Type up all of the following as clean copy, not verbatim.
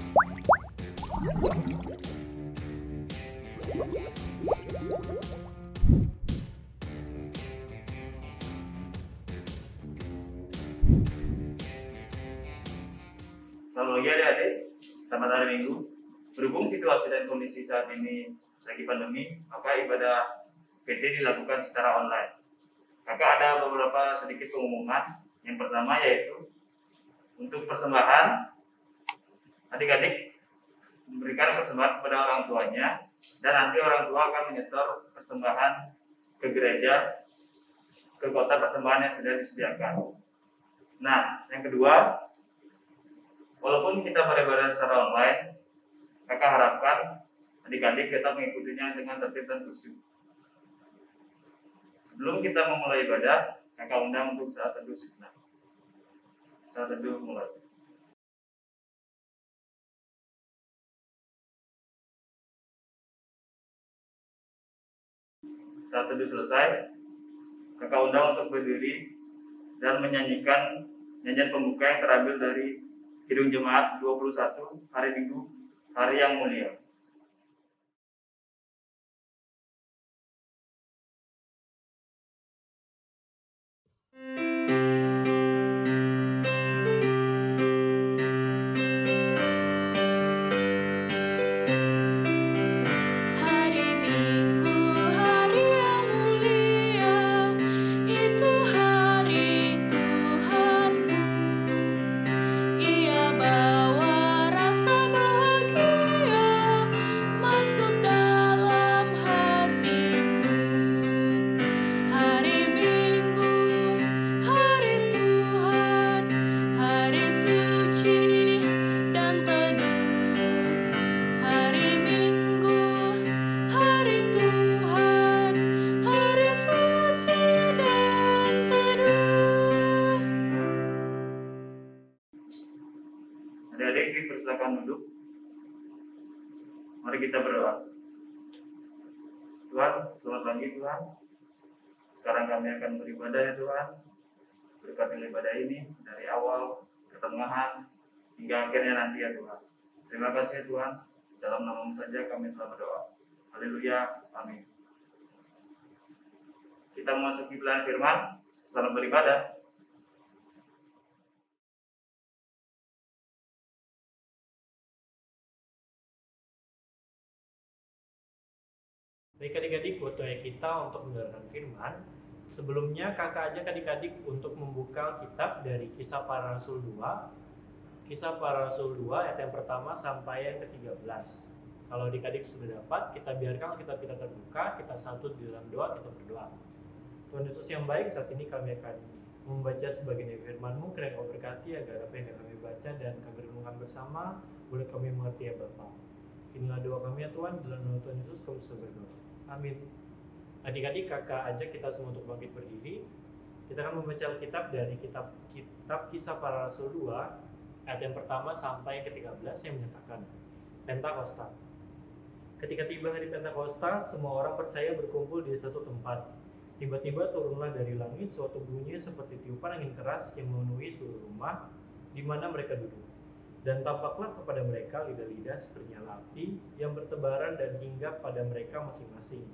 Selamat pagi adik-adik, selamat hari Minggu. Berhubung situasi dan kondisi saat ini lagi pandemi, maka ibadah PT dilakukan secara online. Kakak ada beberapa sedikit pengumuman. Yang pertama yaitu untuk persembahan, adik-adik memberikan persembahan kepada orang tuanya, dan nanti orang tua akan menyetor persembahan ke gereja, ke kotak persembahan yang sudah disediakan. Nah, yang kedua, walaupun kita beribadah secara online, kakak harapkan adik-adik tetap mengikutinya dengan tertib dan khusyuk. Sebelum kita memulai ibadah, kakak undang untuk saat teduh sejenak. Saat teduh mulai. Saat teduh selesai, kakak undang untuk berdiri dan menyanyikan nyanyian pembuka yang terambil dari Kidung Jemaat 21 Hari Minggu, Hari yang Mulia. Adik-adik dipersilakan duduk. Mari kita berdoa. Tuhan, selamat pagi Tuhan. Sekarang kami akan beribadah ya Tuhan. Berkati ibadah ini dari awal, pertengahan, hingga akhirnya nanti ya Tuhan. Terima kasih Tuhan. Dalam nama-Mu saja kami telah berdoa. Haleluya. Amin. Kita memasuki pelajaran firman. Selamat beribadah. Baik adik-adik, waktunya kita untuk mendengarkan firman. Sebelumnya kakak ajak adik-adik untuk membuka kitab dari Kisah Para Rasul 2. Kisah Para Rasul 2 ayat yang pertama sampai yang ke-13. Kalau adik-adik sudah dapat, kita biarkan kitab kita terbuka, kita satu di dalam doa, kita berdoa. Tuhan Yesus yang baik, saat ini kami akan membaca sebagian dari firman-Mu. Kiranya Kau berkati agar apa yang kami baca dan kami renungkan bersama boleh kami mengerti ya Bapa. Inilah doa kami ya Tuhan, dalam nama Tuhan Yesus kami sudah berdoa. Amin. Adik-adik, kakak ajak kita semua untuk bangkit berdiri. Kita akan membaca Alkitab dari kitab Kisah Para Rasul 2 ayat yang pertama sampai ke-13 yang menyatakan Pentakosta. Ketika tiba hari Pentakosta, semua orang percaya berkumpul di satu tempat. Tiba-tiba turunlah dari langit suatu bunyi seperti tiupan angin keras yang memenuhi seluruh rumah di mana mereka duduk. Dan tampaklah kepada mereka lidah-lidah seperti nyala api yang bertebaran dan hinggap pada mereka masing-masing.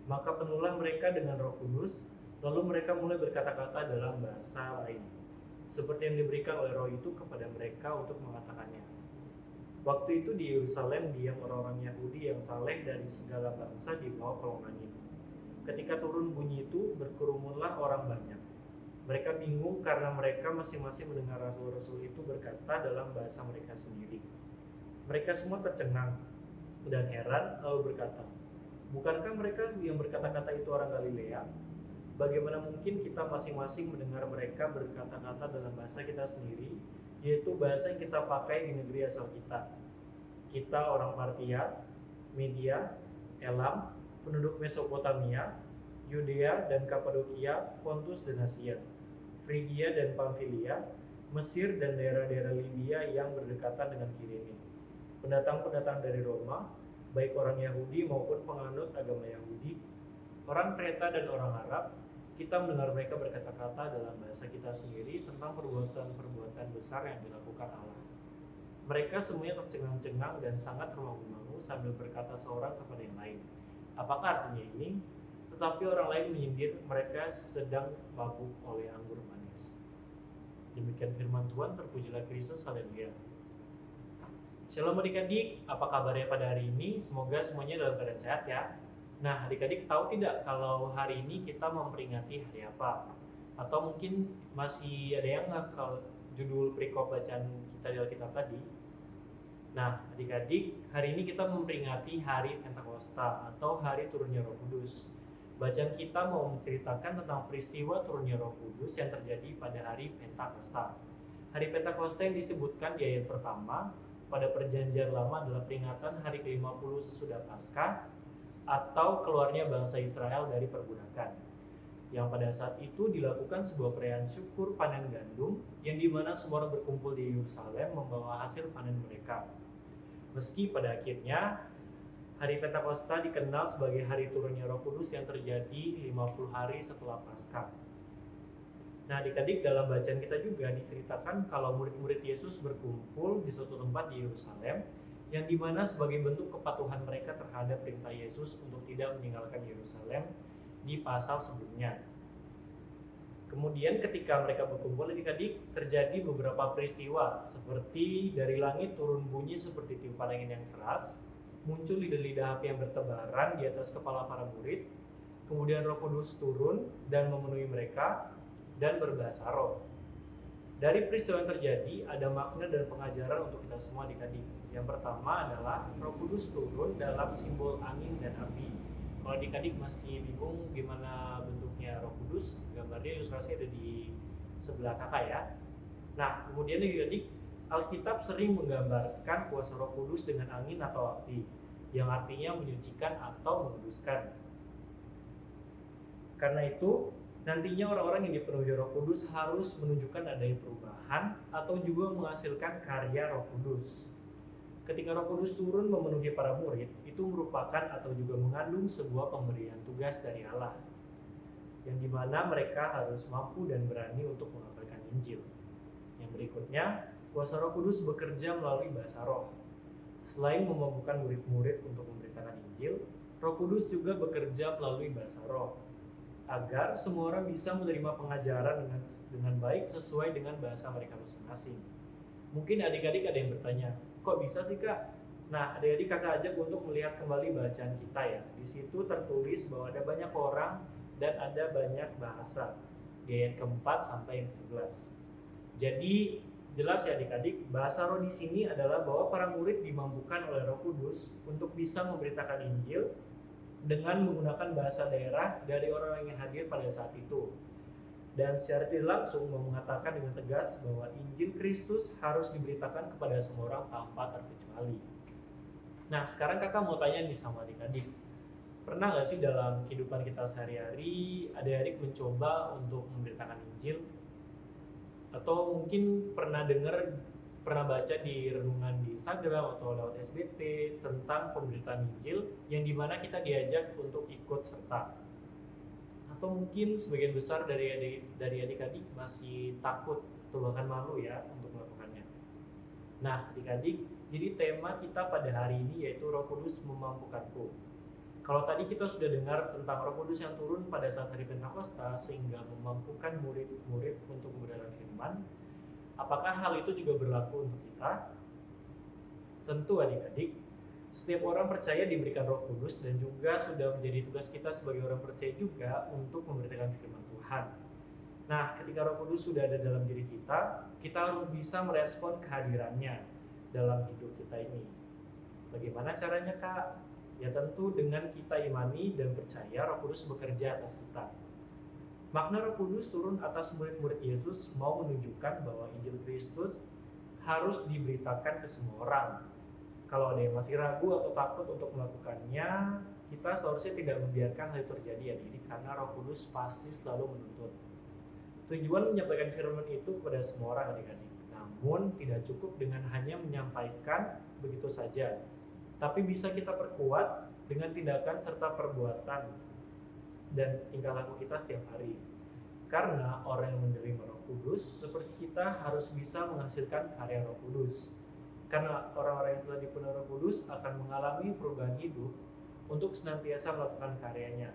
Maka penuhlah mereka dengan Roh Kudus, lalu mereka mulai berkata-kata dalam bahasa lain, seperti yang diberikan oleh Roh itu kepada mereka untuk mengatakannya. Waktu itu di Yerusalem diam orang-orang Yahudi yang saleh dari segala bangsa di bawah kolong angin. Ketika turun bunyi itu, berkerumunlah orang banyak. Mereka bingung karena mereka masing-masing mendengar rasul-rasul itu berkata dalam bahasa mereka sendiri. Mereka semua tercengang dan heran lalu berkata, bukankah mereka yang berkata-kata itu orang Galilea? Bagaimana mungkin kita masing-masing mendengar mereka berkata-kata dalam bahasa kita sendiri, yaitu bahasa yang kita pakai di negeri asal kita? Kita orang Partia, Media, Elam, penduduk Mesopotamia, Yudea dan Kapadokia, Pontus dan Asia, Frigia dan Pamfilia, Mesir dan daerah-daerah Libya yang berdekatan dengan Kirene. Pendatang-pendatang dari Roma, baik orang Yahudi maupun penganut agama Yahudi, orang Kreta dan orang Arab, kita mendengar mereka berkata-kata dalam bahasa kita sendiri tentang perbuatan-perbuatan besar yang dilakukan Allah. Mereka semuanya tercengang-cengang dan sangat termangu-mangu sambil berkata seorang kepada yang lain, "Apakah artinya ini?" Tetapi orang lain menyindir, "Mereka sedang mabuk oleh anggur manis." Demikian firman Tuhan, terpujilah Kristus, haleluya. Shalom adik-adik, apa kabarnya pada hari ini? Semoga semuanya dalam keadaan sehat ya. Nah, adik-adik tahu tidak kalau hari ini kita memperingati hari apa? Atau mungkin masih ada yang nggak kalau judul perikop bacaan kita di Alkitab tadi? Nah, adik-adik, hari ini kita memperingati hari Pentakosta atau hari turunnya Roh Kudus. Bacaan kita mau menceritakan tentang peristiwa turunnya Roh Kudus yang terjadi pada hari Pentakosta. Hari Pentakosta yang disebutkan di ayat pertama pada Perjanjian Lama adalah peringatan hari ke-50 sesudah Paskah atau keluarnya bangsa Israel dari perbudakan. Yang pada saat itu dilakukan sebuah perayaan syukur panen gandum yang dimana semua orang berkumpul di Yerusalem membawa hasil panen mereka. Meski pada akhirnya hari Pentakosta dikenal sebagai hari turunnya Roh Kudus yang terjadi 50 hari setelah Paskah. Nah, adik-adik, dalam bacaan kita juga diceritakan kalau murid-murid Yesus berkumpul di suatu tempat di Yerusalem yang dimana sebagai bentuk kepatuhan mereka terhadap perintah Yesus untuk tidak meninggalkan Yerusalem di pasal sebelumnya. Kemudian ketika mereka berkumpul, adik-adik, terjadi beberapa peristiwa seperti dari langit turun bunyi seperti tiupan angin yang keras, muncul lidah-lidah api yang bertebaran di atas kepala para murid, kemudian Roh Kudus turun dan memenuhi mereka dan berbahasa roh. Dari peristiwa yang terjadi ada makna dan pengajaran untuk kita semua adik-adik. Yang pertama adalah Roh Kudus turun dalam simbol angin dan api. Kalau adik-adik masih bingung gimana bentuknya Roh Kudus, gambarnya ilustrasi ada di sebelah kakak ya. Nah, kemudian adik-adik, Alkitab sering menggambarkan kuasa Roh Kudus dengan angin atau api, yang artinya menyucikan atau menguduskan. Karena itu, nantinya orang-orang yang dipenuhi Roh Kudus harus menunjukkan adanya perubahan atau juga menghasilkan karya Roh Kudus. Ketika Roh Kudus turun memenuhi para murid, itu merupakan atau juga mengandung sebuah pemberian tugas dari Allah, yang dimana mereka harus mampu dan berani untuk mengabarkan Injil. Yang berikutnya, kuasa Roh Kudus bekerja melalui bahasa roh. Selain memampukan murid-murid untuk memberitakan Injil, Roh Kudus juga bekerja melalui bahasa roh, agar semua orang bisa menerima pengajaran dengan baik sesuai dengan bahasa mereka masing-masing. Mungkin adik-adik ada yang bertanya, kok bisa sih kak? Nah, adik-adik kakak ajak untuk melihat kembali bacaan kita ya. Di situ tertulis bahwa ada banyak orang dan ada banyak bahasa. Di ayat keempat sampai yang 11. Jadi jelas ya adik-adik, bahasa roh di sini adalah bahwa para murid dimampukan oleh Roh Kudus untuk bisa memberitakan Injil dengan menggunakan bahasa daerah dari orang yang hadir pada saat itu. Dan secara tidak langsung mengatakan dengan tegas bahwa Injil Kristus harus diberitakan kepada semua orang tanpa terkecuali. Nah, sekarang kakak mau tanya nih sama adik-adik. Pernah gak sih dalam kehidupan kita sehari-hari adik-adik mencoba untuk memberitakan Injil? Atau mungkin pernah baca di renungan di Instagram atau lewat SBT tentang pemberitaan Injil yang dimana kita diajak untuk ikut serta. Atau mungkin sebagian besar dari adik-adik masih takut atau bahkan malu ya untuk melakukannya. Nah, adik-adik, jadi tema kita pada hari ini yaitu Roh Kudus memampukanku. Kalau tadi kita sudah dengar tentang Roh Kudus yang turun pada saat hari Pentakosta sehingga memampukan murid-murid untuk memberitakan firman, apakah hal itu juga berlaku untuk kita? Tentu adik-adik, setiap orang percaya diberikan Roh Kudus dan juga sudah menjadi tugas kita sebagai orang percaya juga untuk memberitakan firman Tuhan. Nah, ketika Roh Kudus sudah ada dalam diri kita harus bisa merespon kehadirannya dalam hidup kita ini. Bagaimana caranya kak? Ya tentu dengan kita imani dan percaya Roh Kudus bekerja atas kita. Makna Roh Kudus turun atas murid-murid Yesus mau menunjukkan bahwa Injil Kristus harus diberitakan ke semua orang. Kalau ada yang masih ragu atau takut untuk melakukannya, kita seharusnya tidak membiarkan hal itu terjadi ya, jadi karena Roh Kudus pasti selalu menuntun. Tujuan menyampaikan firman itu kepada semua orang adik-adik. Namun tidak cukup dengan hanya menyampaikan begitu saja, tapi bisa kita perkuat dengan tindakan serta perbuatan dan tingkah laku kita setiap hari. Karena orang yang menerima Roh Kudus seperti kita harus bisa menghasilkan karya Roh Kudus. Karena orang-orang yang telah dipenuhi Roh Kudus akan mengalami perubahan hidup untuk senantiasa melakukan karyanya.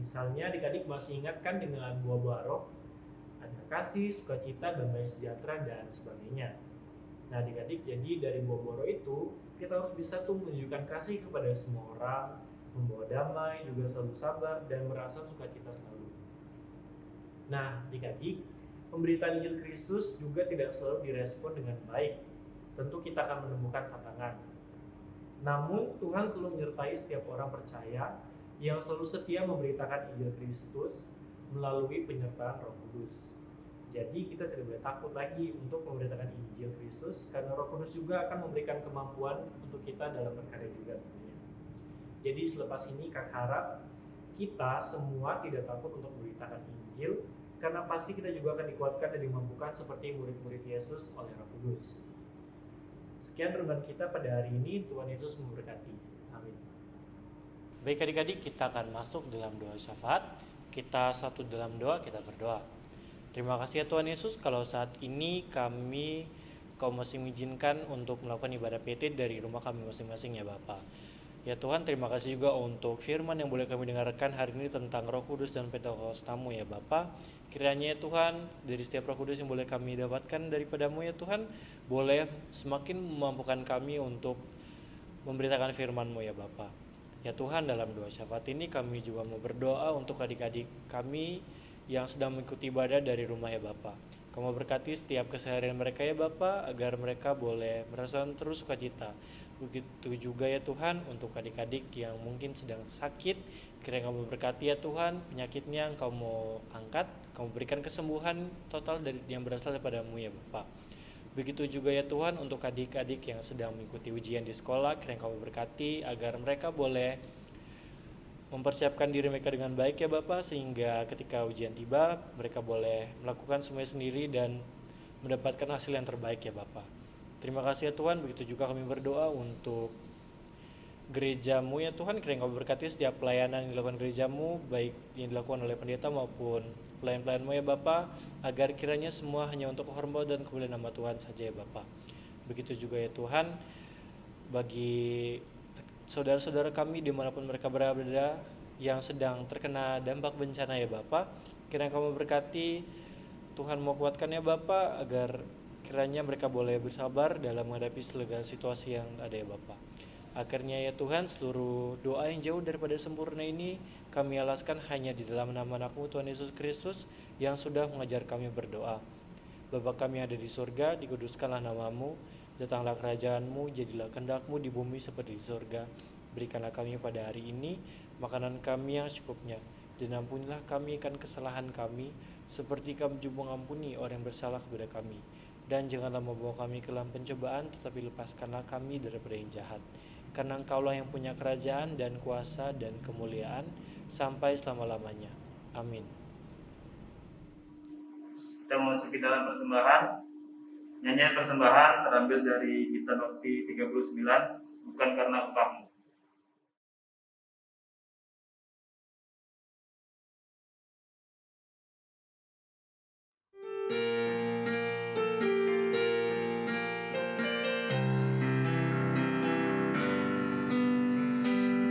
Misalnya adik-adik masih ingatkan dengan buah-buah roh, ada kasih, sukacita, damai sejahtera, dan sebagainya. Nah adik-adik, jadi dari buah-buah roh itu kita harus bisa tuh menunjukkan kasih kepada semua orang, membawa damai, juga selalu sabar, dan merasa sukacita selalu. Nah adik-adik, pemberitaan Injil Kristus juga tidak selalu direspon dengan baik. Tentu kita akan menemukan tantangan. Namun Tuhan selalu menyertai setiap orang percaya yang selalu setia memberitakan Injil Kristus melalui penyertaan Roh Kudus. Jadi kita tidak boleh takut lagi untuk memberitakan Injil Kristus, karena Roh Kudus juga akan memberikan kemampuan untuk kita dalam berkarya juga tentunya. Jadi selepas ini Kak harap kita semua tidak takut untuk memberitakan Injil, karena pasti kita juga akan dikuatkan dan dimampukan seperti murid-murid Yesus oleh Roh Kudus. Sekian renungan kita pada hari ini. Tuhan Yesus memberkati. Amin. Baik adik-adik, kita akan masuk dalam doa syafaat. Kita satu dalam doa, kita berdoa. Terima kasih ya Tuhan Yesus, kalau saat ini Kau masih mengizinkan untuk melakukan ibadah PT dari rumah kami masing-masing ya Bapa. Ya Tuhan, terima kasih juga untuk firman yang boleh kami dengarkan hari ini tentang Roh Kudus dan Pentakostamu ya Bapa. Kiranya ya Tuhan, dari setiap Roh Kudus yang boleh kami dapatkan daripadamu ya Tuhan, boleh semakin memampukan kami untuk memberitakan firman-Mu ya Bapa. Ya Tuhan, dalam doa syafaat ini kami juga mau berdoa untuk adik-adik kami yang sedang mengikuti ibadah dari rumah ya Bapa. Kamu berkati setiap keseharian mereka ya Bapa, agar mereka boleh merasakan terus sukacita. Begitu juga ya Tuhan untuk adik-adik yang mungkin sedang sakit, kiranya Kamu berkati ya Tuhan, penyakitnya Engkau mau angkat, Kamu berikan kesembuhan total dari yang berasal daripada-Mu ya Bapa. Begitu juga ya Tuhan untuk adik-adik yang sedang mengikuti ujian di sekolah, kiranya Kamu berkati agar mereka boleh mempersiapkan diri mereka dengan baik ya Bapak, sehingga ketika ujian tiba mereka boleh melakukan semuanya sendiri dan mendapatkan hasil yang terbaik ya Bapak. Terima kasih ya Tuhan. Begitu juga kami berdoa untuk gereja-Mu ya Tuhan, kiranya Kau berkati setiap pelayanan yang dilakukan gereja-Mu, baik yang dilakukan oleh pendeta maupun pelayan-pelayan-Mu ya Bapa, agar kiranya semua hanya untuk hormat dan kemuliaan nama Tuhan saja ya Bapa. Begitu juga ya Tuhan, bagi saudara-saudara kami dimanapun mereka berada yang sedang terkena dampak bencana ya Bapa, kiranya Kamu berkati, Tuhan mau kuatkan ya Bapa, agar kiranya mereka boleh bersabar dalam menghadapi segala situasi yang ada ya Bapa. Akhirnya ya Tuhan, seluruh doa yang jauh daripada sempurna ini kami alaskan hanya di dalam nama Anak-Mu Tuhan Yesus Kristus yang sudah mengajar kami berdoa. Bapa kami yang ada di surga, dikuduskanlah nama-Mu, datanglah kerajaan-Mu, jadilah kehendak-Mu di bumi seperti di surga. Berikanlah kami pada hari ini makanan kami yang secukupnya, dan ampunilah kami akan kesalahan kami, seperti Kami juga mengampuni orang yang bersalah kepada kami. Dan janganlah membawa kami ke dalam pencobaan, tetapi lepaskanlah kami daripada yang jahat. Karena Engkaulah yang punya kerajaan dan kuasa dan kemuliaan sampai selama-lamanya. Amin. Kita memasuki dalam persembahan. Nyanyian persembahan terambil dari Gita Nokti 39, bukan karena upahmu.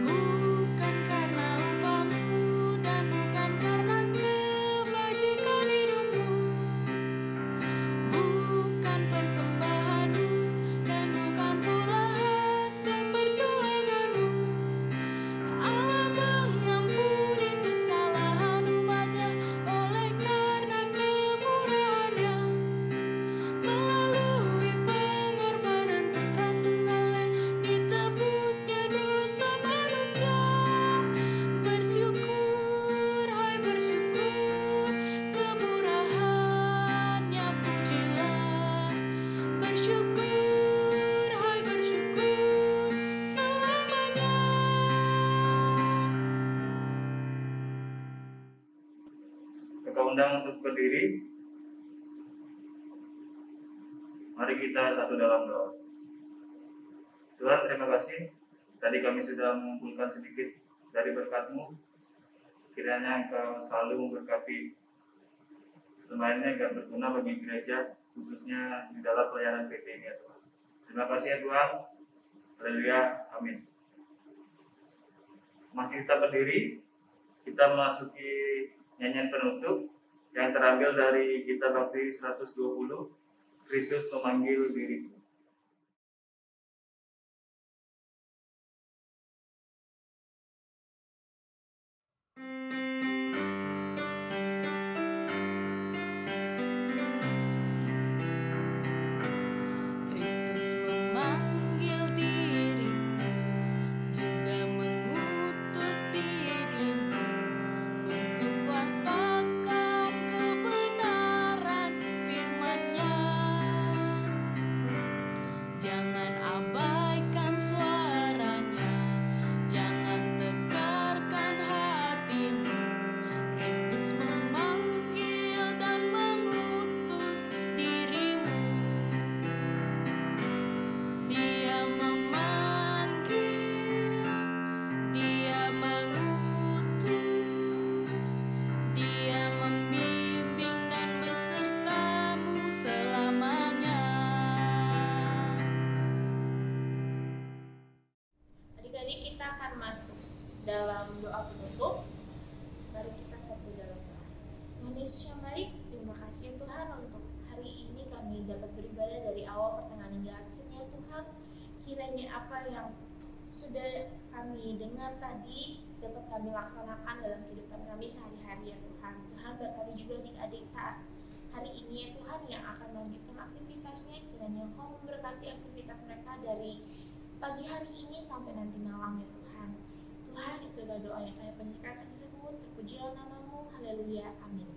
Bukan karena upahmu dan bukan karena kebajikan hidupmu, bukan persembahanmu dan bukan pula hasil perjuanganmu. Allah mengampuni kesalahan umatnya oleh karena kemurahan-Nya. Melalui pengorbanan putra tunggalnya ditebusnya dosa manusia. Bersyukur, hai bersyukur, kemurahan-Nya pujilah. Bersyukur, hai bersyukur, selamanya. Kakak undang untuk berdiri. Mari kita satu dalam doa. Tuhan, terima kasih. Tadi kami sudah mengumpulkan sedikit dari berkat-Mu. Kiranya Engkau selalu memberkati semuanya agar berguna bagi gereja, khususnya di dalam pelayanan PT ini ya Tuhan. Terima kasih ya Tuhan. Haleluya. Amin. Masih kita berdiri, kita memasuki nyanyian penutup yang terambil dari kitab Bakti 120, Kristus memanggil diriku. Kristus memanggil dirimu, juga mengutus dirimu untuk wartakan kebenaran firman-Nya. Jangan abaikan suaranya, jangan tegarkan hatimu. Kristus memanggil dan mengutus dirimu. Dia memanggil, Dia mengutus, Dia membimbing dan besertamu selamanya. Adik-adik, kita akan masuk dalam doa penutup. Mari kita satu dalam doa. Tuhan Yesus yang baik, terima kasih ya Tuhan untuk hari ini kami dapat beribadah dari awal pertengahan hingga akhirnya Tuhan. Kiranya apa yang sudah kami dengar tadi dapat kami laksanakan dalam kehidupan kami sehari-hari ya Tuhan. Tuhan berkati juga adik-adik saat hari ini ya Tuhan yang akan melanjutkan aktivitasnya. Kiranya Engkau memberkati aktivitas mereka dari pagi hari ini sampai nanti malam ya Tuhan. Tuhan, itu adalah doa yang kami panjatkan untukmu, terpujilah namamu, haleluya, amin.